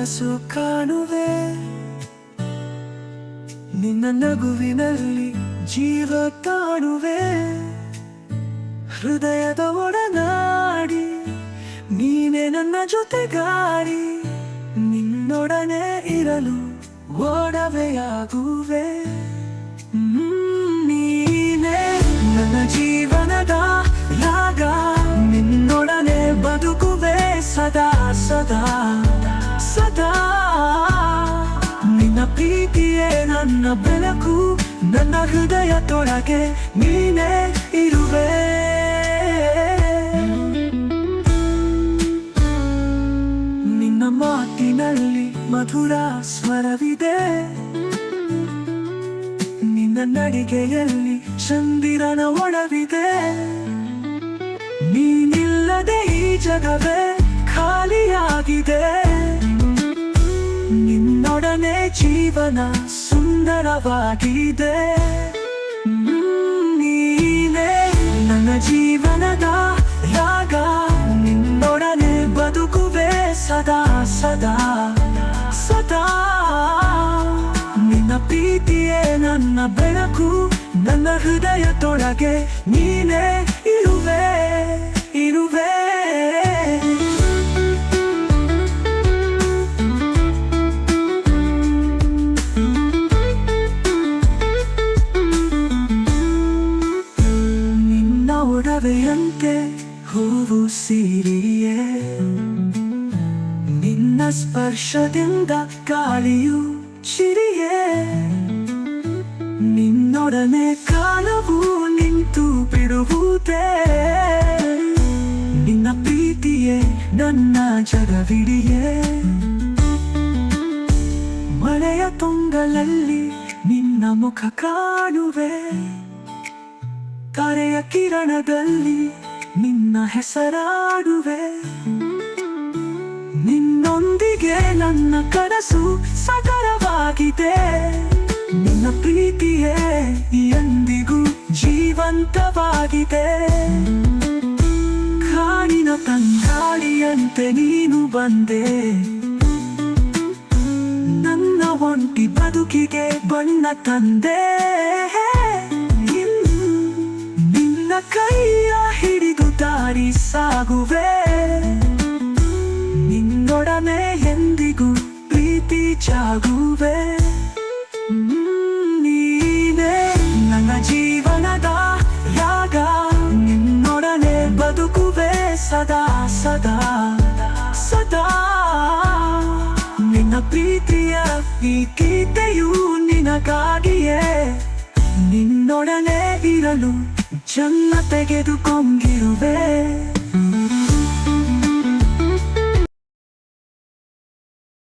ಕನಸು ಕಾಣುವೆ, ನಿನ್ನ ನಗುವಿನಲ್ಲಿ ಜೀವ ಕಾಣುವೆ. ಹೃದಯದ ಒಡನಾಡಿ ನೀನೆ ನನ್ನ ಜೊತೆಗಾರಿ, ನಿನ್ನೊಡನೆ ಇರಲು ಒಡವೆಯಾಗುವೆ. ನೀನೆ ನನ್ನ ಜೀವನದ ರಾಗ, ನಿನ್ನೊಡನೆ ಬದುಕುವೆ ಸದಾ ಸದಾ ಸದಾ. ನಿನ್ನ ಪ್ರೀತಿಯೇ ನನ್ನ ಬೆಳಕು, ನನ್ನ ಹೃದಯದೊಳಗೆ ನೀನೇ ಇರುವೆ. ನಿನ್ನ ಮಾತಿನಲ್ಲಿ ಮಧುರ ಸ್ವರವಿದೆ, ನಿನ್ನ ನಡಿಗೆಯಲ್ಲಿ ಚಂದಿರನ ಒಡವಿದೆ. ನೀನಿಲ್ಲದೆ ಈ ಜಗವೇ ಖಾಲಿಯಾಗಿದೆ, ನಿನ್ನೊಡನೆ ಜೀವನ ಸುಂದರವಾಗಿದೆ. ನೀನೇ ನನ್ನ ಜೀವನದ ರಾಗ, ನಿನ್ನೊಡನೆ ಬದುಕುವೆ ಸದಾ ಸದಾ ಸದಾ. ನಿನ್ನ ಪ್ರೀತಿಯೇ ನನ್ನ ಬೆಳಕು, ನನ್ನ ಹೃದಯದೊಳಗೆ ನೀನೇ ಇರುವೆ ಇರುವೆ. ನಿನ್ನ ಒಡವೆಯಂತೆ ಹೂವು ಸಿರಿಯೇ, ನಿನ್ನ ಸ್ಪರ್ಶದಿಂದ ಗಾಳಿಯು ಚಿರಿಯೇ. ನಿನ್ನೊಡನೆ ಕಾಲವು ನಿಂತು ಬಿಡುವುದೇ, ನಿನ್ನ ಪ್ರೀತಿಯೇ ನನ್ನ ಜಗವಿಡಿಯೇ. ಮಳೆಯ ತುಂಗಲಲ್ಲಿ ನಿನ್ನ ಮುಖ ಕಾಣುವೆ, ತಾರೆಯ ಕಿರಣದಲ್ಲಿ ನಿನ್ನ ಹೆಸರಾಡುವೆ. ನಿನ್ನೊಂದಿಗೆ ನನ್ನ ಕನಸು ಸಕಲವಾಗಿದೆ, ನಿನ್ನ ಪ್ರೀತಿಯೇ ಎಂದಿಗೂ ಜೀವಂತವಾಗಿದೆ. ಕಾಡಿನ ತಂಗಾಳಿಯಂತೆ ನೀನು ಬಂದೆ, ನನ್ನ ಒಂಟಿ ಬದುಕಿಗೆ ಬಣ್ಣ ತಂದೆ. ನಿನ್ನ ಕೈಯ ಹಿಡಿದು ದಾರಿ ಸಾಗುವೆ, ನಿನ್ನೊಡನೆ ಎಂದಿಗೂ ಪ್ರೀತಿ ಜಾಗುವೆ. ನೀನೇ ನನ್ನ ಜೀವನದ ರಾಗ, ನಿನ್ನೊಡನೆ ಬದುಕುವೆ ಸದಾ ಸದಾ ಸದಾ. ನಿನ್ನ ಪ್ರೀತಿಯ ಈ ಗೀತೆಯು ನಿನಗಾಗಿಯೇ, ನಿನ್ನೊಡನೆ ಇರಲು ಜನ್ಮ ತೆಗೆದುಕೊಂಡಿರುವೆ.